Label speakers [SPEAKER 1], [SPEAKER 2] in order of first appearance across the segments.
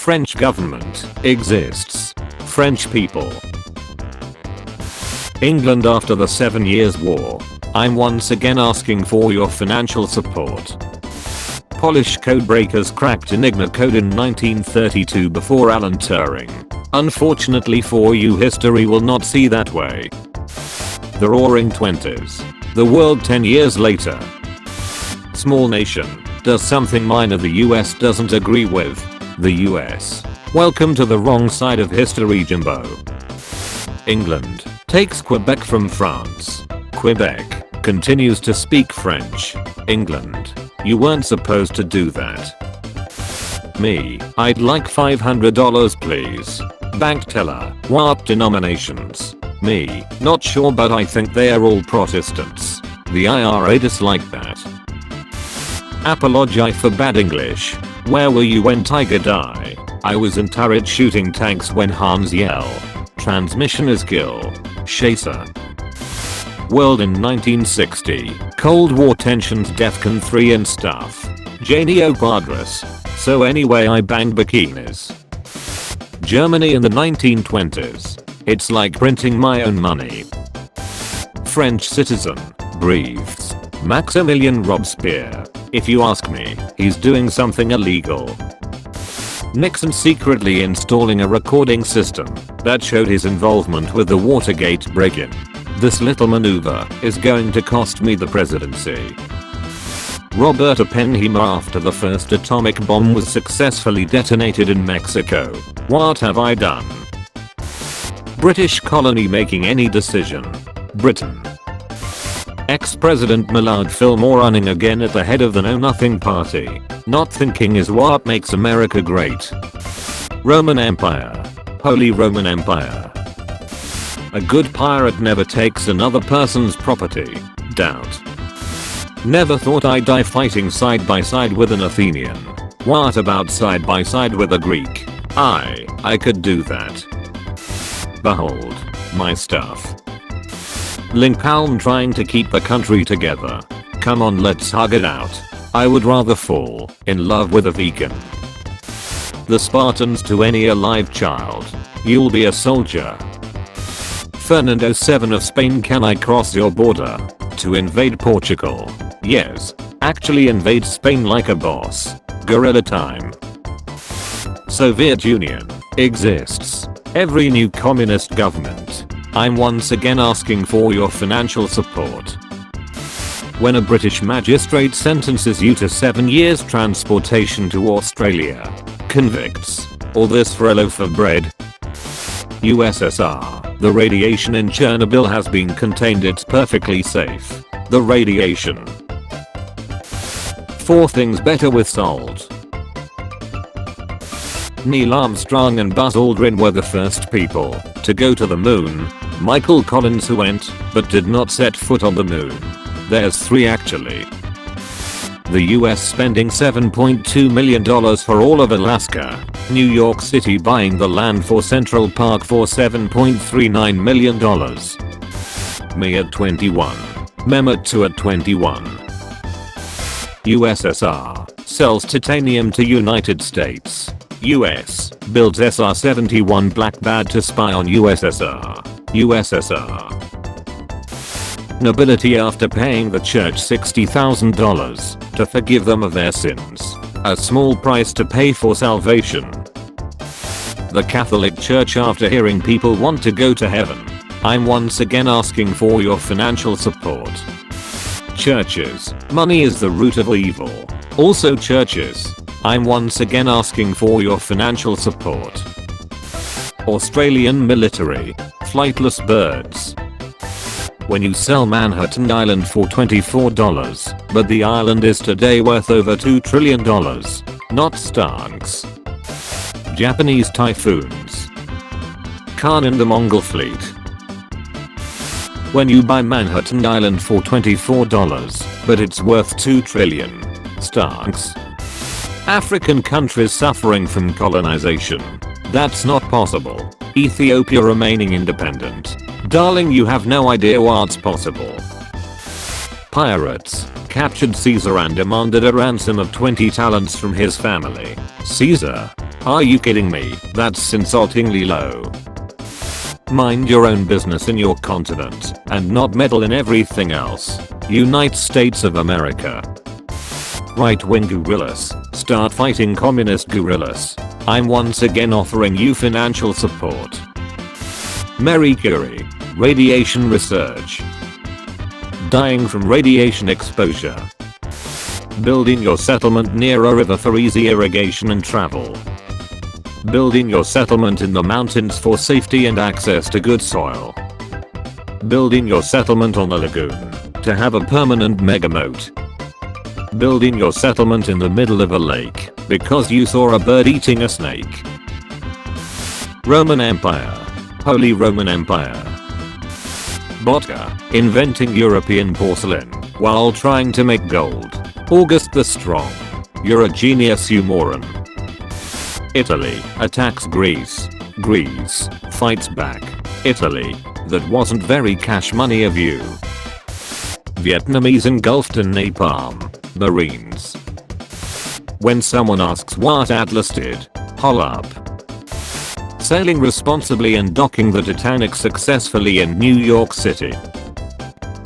[SPEAKER 1] French government exists. French people. England after the 7 Years' War. I'm once again asking for your financial support. Polish codebreakers cracked Enigma code in 1932 before Alan Turing. Unfortunately for you, history will not see that way. The Roaring Twenties. The world 10 years later. Small nation does something minor the US doesn't agree with. The US. Welcome to the wrong side of history, Jimbo. England takes Quebec from France. Quebec continues to speak French. England, you weren't supposed to do that. Me, I'd like $500 please. Bank teller, what denominations? Me, not sure but I think they are all Protestants. The IRA dislike that. Apologize for bad English. Where were you when Tiger died? I was in turret shooting tanks when Hans yell. Transmission is kill. Chaser. World in 1960. Cold War tensions, DEFCON 3 and stuff. Janio Quadras. So anyway, I banged bikinis. Germany in the 1920s. It's like printing my own money. French citizen. Breathes. Maximilien Robespierre. If you ask me, he's doing something illegal. Nixon secretly installing a recording system that showed his involvement with the Watergate break-in. This little maneuver is going to cost me the presidency. Robert Oppenheimer after the first atomic bomb was successfully detonated in Mexico. What have I done? British colony making any decision. Britain. Ex-President Millard Fillmore running again at the head of the Know Nothing Party. Not thinking is what makes America great. Roman Empire. Holy Roman Empire. A good pirate never takes another person's property. Doubt. Never thought I'd die fighting side by side with an Athenian. What about side by side with a Greek? I could do that. Behold. My stuff. Lincoln trying to keep the country together. Come on, let's hug it out. I would rather fall in love with a vegan. The Spartans to any alive child. You'll be a soldier. Fernando VII of Spain, can I cross your border to invade Portugal? Yes. Actually invade Spain like a boss. Guerrilla time. Soviet Union exists. Every new communist government. I'm once again asking for your financial support. When a British magistrate sentences you to 7 years transportation to Australia. Convicts. All this for a loaf of bread. USSR. The radiation in Chernobyl has been contained, it's perfectly safe. The radiation. 4 things better with salt. Neil Armstrong and Buzz Aldrin were the first people to go to the moon. Michael Collins who went, but did not set foot on the moon. There's 3 actually. The US spending $7.2 million for all of Alaska. New York City buying the land for Central Park for $7.39 million. Me at 21. Mehmet 2 at 21. USSR sells titanium to United States. US builds SR-71 Blackbird to spy on USSR. USSR. Nobility after paying the church $60,000 to forgive them of their sins. A small price to pay for salvation. The Catholic Church after hearing people want to go to heaven. I'm once again asking for your financial support. Churches. Money is the root of evil. Also churches. I'm once again asking for your financial support. Australian military. Flightless birds. When you sell Manhattan Island for $24, but the island is today worth over $2 trillion. Not stonks. Japanese typhoons. Khan in the Mongol fleet. When you buy Manhattan Island for $24, but it's worth $2 trillion. Stonks. African countries suffering from colonization. That's not possible. Ethiopia remaining independent. Darling, you have no idea what's possible. Pirates captured Caesar and demanded a ransom of 20 talents from his family. Caesar Are you kidding me? That's insultingly low. Mind your own business in your continent and not meddle in everything else. United States of America. Right-wing guerrillas, start fighting communist guerrillas. I'm once again offering you financial support. Marie Curie, radiation research. Dying from radiation exposure. Building your settlement near a river for easy irrigation and travel. Building your settlement in the mountains for safety and access to good soil. Building your settlement on a lagoon to have a permanent mega moat. Building your settlement in the middle of a lake because you saw a bird eating a snake. Roman Empire. Holy Roman Empire. Vodka, inventing European porcelain while trying to make gold. August the Strong. You're a genius, you moron. Italy attacks Greece. Greece fights back. Italy, that wasn't very cash money of you. Vietnamese engulfed in napalm. Marines. When someone asks what Atlas did, hol up. Sailing responsibly and docking the Titanic successfully in New York City.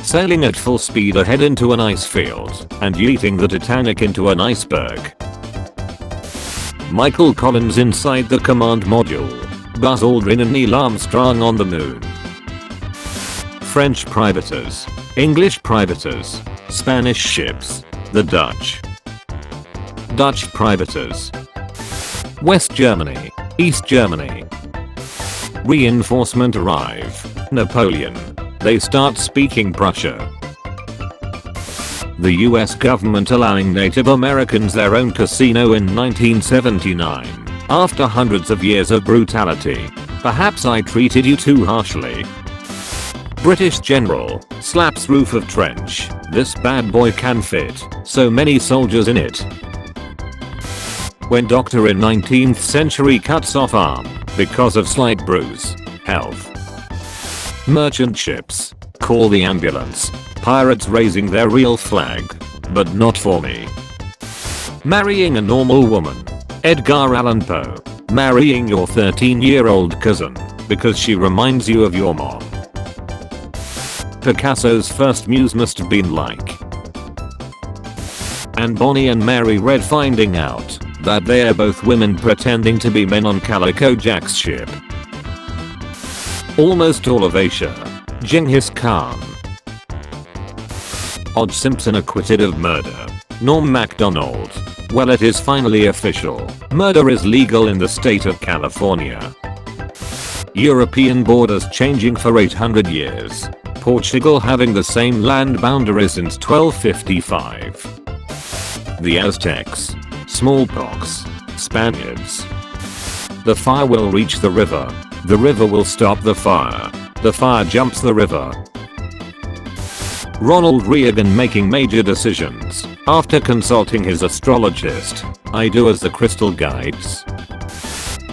[SPEAKER 1] Sailing at full speed ahead into an ice field and yeeting the Titanic into an iceberg. Michael Collins inside the command module. Buzz Aldrin and Neil Armstrong on the moon. French privateers. English privateers. Spanish ships. The Dutch. Dutch privateers. West Germany. East Germany. Reinforcement arrive. Napoleon. They start speaking Prussia. The US government allowing Native Americans their own casino in 1979. After hundreds of years of brutality. Perhaps I treated you too harshly. British general slaps roof of trench. This bad boy can fit so many soldiers in it. When doctor in 19th century cuts off arm because of slight bruise. Health. Merchant ships. Call the ambulance. Pirates raising their real flag. But not for me. Marrying a normal woman. Edgar Allan Poe. Marrying your 13-year-old cousin because she reminds you of your mom. Picasso's first muse must have been like. And Bonnie and Mary Red finding out that they are both women pretending to be men on Calico Jack's ship. Almost all of Asia. Genghis Khan. O.J. Simpson acquitted of murder. Norm Macdonald. Well, it is finally official. Murder is legal in the state of California. European borders changing for 800 years. Portugal having the same land boundary since 1255. The Aztecs. Smallpox. Spaniards. The fire will reach the river. The river will stop the fire. The fire jumps the river. Ronald Reagan making major decisions after consulting his astrologist. I do as the crystal guides.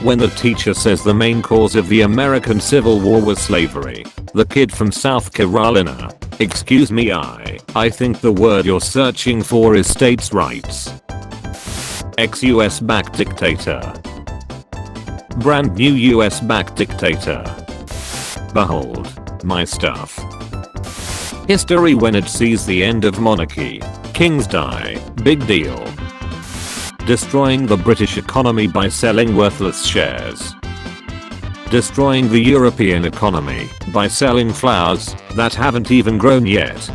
[SPEAKER 1] When the teacher says the main cause of the American Civil War was slavery. The kid from South Carolina. Excuse me, I think the word you're searching for is states' rights. Ex-US backed dictator. Brand new US backed dictator. Behold, my stuff. History when it sees the end of monarchy. Kings die. Big deal. Destroying the British economy by selling worthless shares. Destroying the European economy by selling flowers that haven't even grown yet.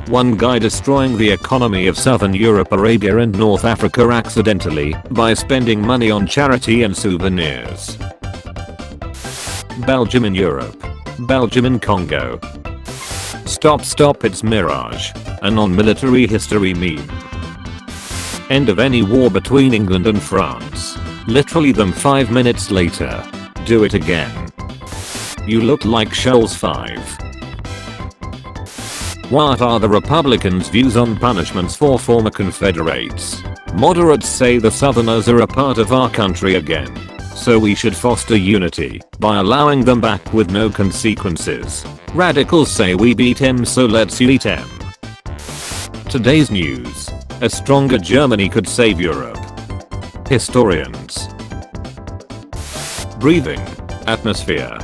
[SPEAKER 1] One guy destroying the economy of Southern Europe, Arabia and North Africa accidentally by spending money on charity and souvenirs. Belgium in Europe. Belgium in Congo. Stop, it's Mirage. A non-military history meme. End of any war between England and France. Literally them 5 minutes later. Do it again. You look like Shoals 5. What are the Republicans' views on punishments for former Confederates? Moderates say the Southerners are a part of our country again. So we should foster unity by allowing them back with no consequences. Radicals say we beat 'em, so let's eat 'em. Today's news. A stronger Germany could save Europe. Historians. Breathing. Atmosphere.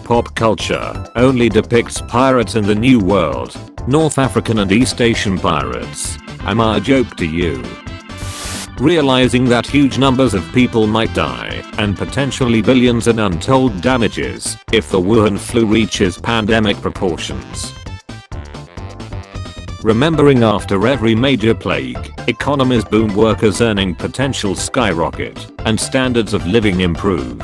[SPEAKER 1] Pop culture only depicts pirates in the New World. North African and East Asian pirates. Am I a joke to you? Realizing that huge numbers of people might die, and potentially billions in untold damages, if the Wuhan flu reaches pandemic proportions. Remembering after every major plague, economies boom, workers' earning potential skyrocket, and standards of living improve.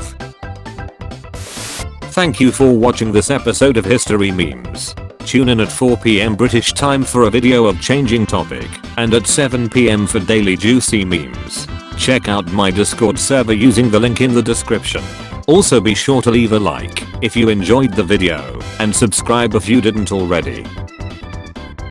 [SPEAKER 1] Thank you for watching this episode of History Memes. Tune in at 4 PM British time for a video of changing topic, and at 7 PM for daily juicy memes. Check out my Discord server using the link in the description. Also be sure to leave a like if you enjoyed the video, and subscribe if you didn't already.